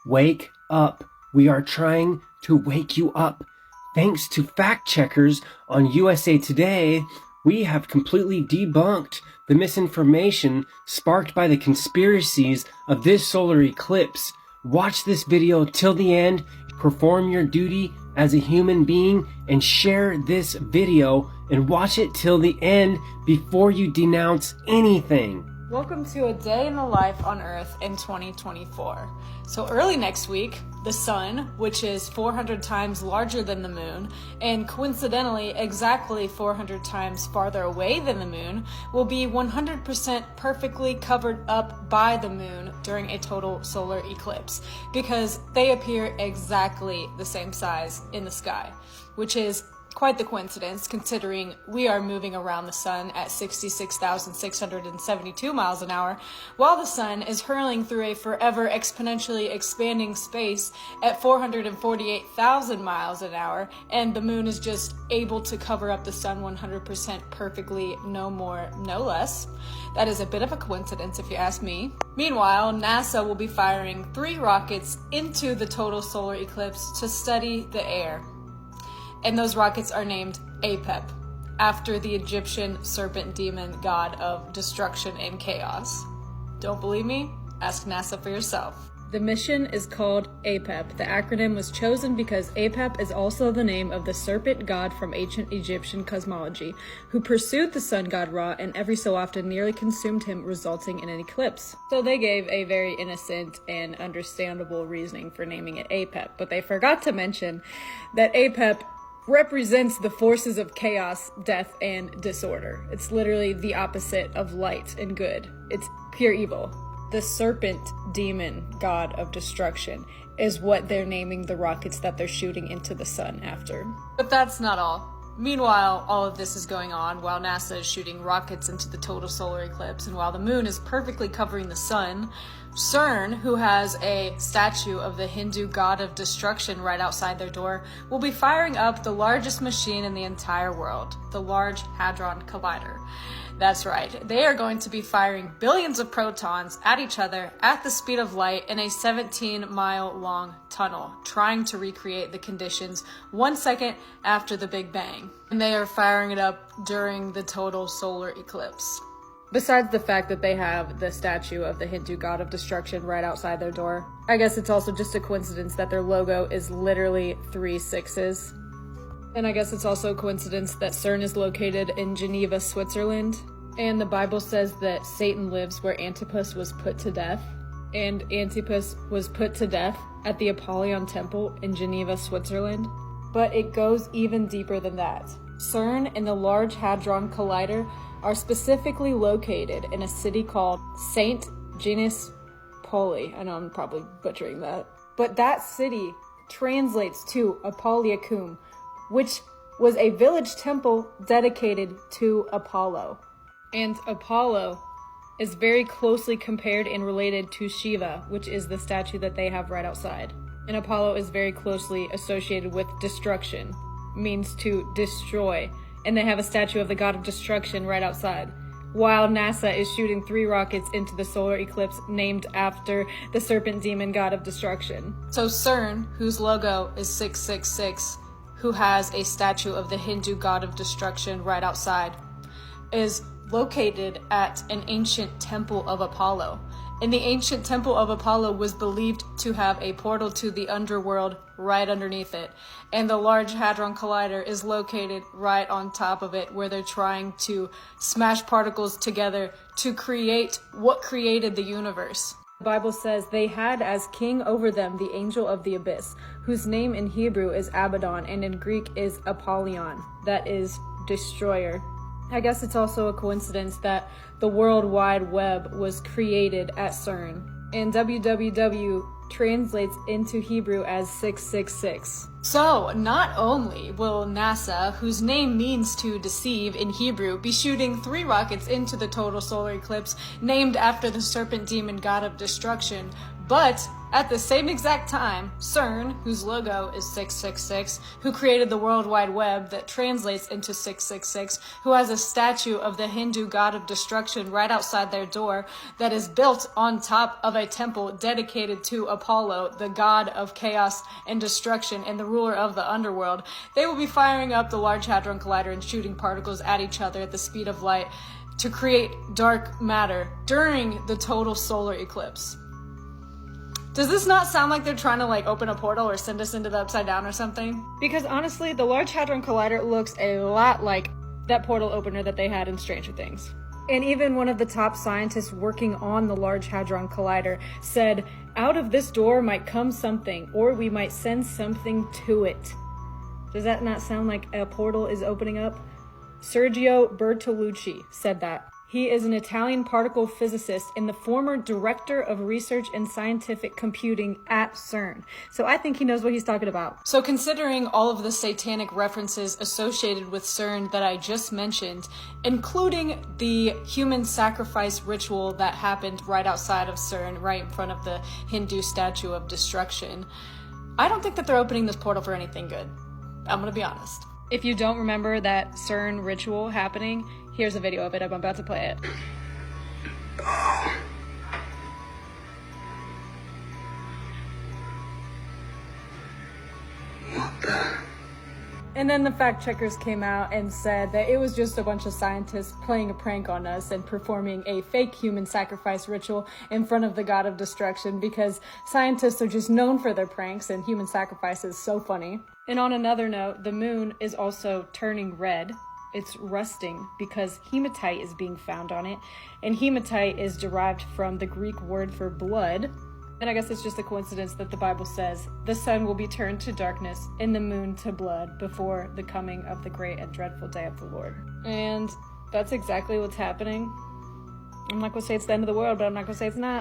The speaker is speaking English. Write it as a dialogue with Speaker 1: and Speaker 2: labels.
Speaker 1: Wake up. We are trying to wake you up. Thanks to fact checkers on USA Today, we have completely debunked the misinformation sparked by the conspiracies of this solar eclipse. Watch this video till the end, perform your duty as a human being, and share this video and watch it till the end before you denounce anything.
Speaker 2: Welcome to a day in the life on Earth in 2024. So early next week, the sun, which is 400 times larger than the moon, and coincidentally exactly 400 times farther away than the moon, will be 100% perfectly covered up by the moon during a total solar eclipse, because they appear exactly the same size in the sky, which is quite the coincidence, considering we are moving around the sun at 66,672 miles an hour, while the sun is hurling through a forever exponentially expanding space at 448,000 miles an hour, and the moon is just able to cover up the sun 100% perfectly, no more, no less. That is a bit of a coincidence if you ask me. Meanwhile, NASA will be firing 3 rockets into the total solar eclipse to study the air. And those rockets are named Apep, after the Egyptian serpent demon god of destruction and chaos. Don't believe me? Ask NASA for yourself. The mission is called Apep. The acronym was chosen because Apep is also the name of the serpent god from ancient Egyptian cosmology, who pursued the sun god Ra and every so often nearly consumed him, resulting in an eclipse. So they gave a very innocent and understandable reasoning for naming it Apep, but they forgot to mention that Apep represents the forces of chaos, death, and disorder. It's literally the opposite of light and good. It's pure evil. The serpent demon god of destruction is what they're naming the rockets that they're shooting into the sun after. But that's not all. Meanwhile, all of this is going on while NASA is shooting rockets into the total solar eclipse, and while the moon is perfectly covering the sun, CERN, who has a statue of the Hindu god of destruction right outside their door, will be firing up the largest machine in the entire world, the Large Hadron Collider. That's right, they are going to be firing billions of protons at each other at the speed of light in a 17-mile-long tunnel, trying to recreate the conditions 1 second after the Big Bang. And they are firing it up during the total solar eclipse. Besides the fact that they have the statue of the Hindu god of destruction right outside their door, I guess it's also just a coincidence that their logo is literally 3 sixes. And I guess it's also a coincidence that CERN is located in Geneva, Switzerland. And the Bible says that Satan lives where Antipas was put to death. And Antipas was put to death at the Apollyon Temple in Geneva, Switzerland. But it goes even deeper than that. CERN and the Large Hadron Collider are specifically located in a city called St. Genus Poli. I know I'm probably butchering that. But that city translates to Apolliacum, which was a village temple dedicated to Apollo. And Apollo is very closely compared and related to Shiva, which is the statue that they have right outside. And Apollo is very closely associated with destruction, means to destroy. And they have a statue of the god of destruction right outside, while NASA is shooting 3 rockets into the solar eclipse named after the serpent demon god of destruction. So CERN, whose logo is 666, who has a statue of the Hindu god of destruction right outside, is located at an ancient temple of Apollo. And the ancient temple of Apollo was believed to have a portal to the underworld right underneath it. And the Large Hadron Collider is located right on top of it, where they're trying to smash particles together to create what created the universe. The Bible says they had as king over them the angel of the abyss, whose name in Hebrew is Abaddon and in Greek is Apollyon, that is destroyer. I guess it's also a coincidence that the World Wide Web was created at CERN, and www translates into Hebrew as 666. So, not only will NASA, whose name means to deceive in Hebrew, be shooting 3 rockets into the total solar eclipse named after the serpent demon god of destruction, but At the same exact time, CERN, whose logo is 666, who created the World Wide Web that translates into 666, who has a statue of the Hindu god of destruction right outside their door that is built on top of a temple dedicated to Apollo, the god of chaos and destruction and the ruler of the underworld, they will be firing up the Large Hadron Collider and shooting particles at each other at the speed of light to create dark matter during the total solar eclipse. Does this not sound like they're trying to open a portal or send us into the Upside Down or something? Because honestly, the Large Hadron Collider looks a lot like that portal opener that they had in Stranger Things. And even one of the top scientists working on the Large Hadron Collider said, out of this door might come something, or we might send something to it. Does that not sound like a portal is opening up? Sergio Bertolucci said that. He is an Italian particle physicist and the former director of research and scientific computing at CERN. So I think he knows what he's talking about. So considering all of the satanic references associated with CERN that I just mentioned, including the human sacrifice ritual that happened right outside of CERN, right in front of the Hindu statue of destruction, I don't think that they're opening this portal for anything good. I'm gonna be honest. If you don't remember that CERN ritual happening, here's a video of it. I'm about to play it.
Speaker 3: What the?
Speaker 2: And then the fact checkers came out and said that it was just a bunch of scientists playing a prank on us and performing a fake human sacrifice ritual in front of the god of destruction, because scientists are just known for their pranks and human sacrifice is so funny. And on another note, the moon is also turning red. It's rusting because hematite is being found on it, and hematite is derived from the Greek word for blood. And I guess it's just a coincidence that the Bible says the sun will be turned to darkness and the moon to blood before the coming of the great and dreadful day of the Lord. And that's exactly what's happening. I'm not gonna say it's the end of the world, but I'm not gonna say it's not.